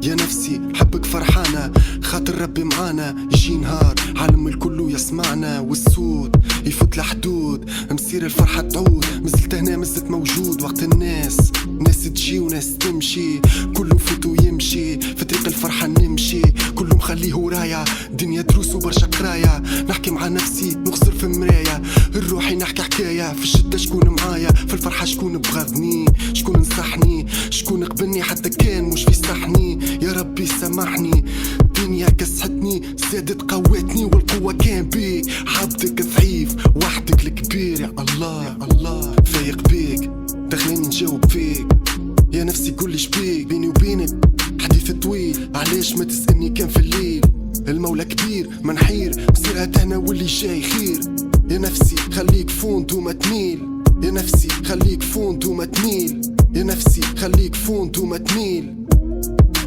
يا نفسي حبك فرحانة خاطر ربي معانا. يجي نهار عالم الكل يسمعنا والصوت يفوت لحدود، مصير الفرحة تعود. مازلت هنا مازلت موجود وقت الناس تجي وناس تمشي، كله فوت ويمشي في طريق الفرحة نمشي. كله مخليه ورايا دنيا دروس وبرشا قراية. نحكي مع نفسي نغزر في مراية الروحي نحكي حكاية. في الشدة شكون معايا، في الفرحة شكون بغضني، شكون نصحني، شكون قبلني حتى كان مش بيصحني. يا ربي سامحني الدنيا كسحتني زادت قوتني والقوة كان بيك. عبدك ضعيف وحدك الكبير يا الله يا الله. فايق بيك دخليني نجاوب فيك يا نفسي قولي شبيك. بيني وبينك حديث طويل، علاش ما تسألني كان في الليل. المولى كبير منحير مصيرها تهنا واللي جاي خير. يا نفسي خليك فوند وما تميل، يا نفسي خليك فوند وما تميل، يا نفسي خليك فوند وما تميل.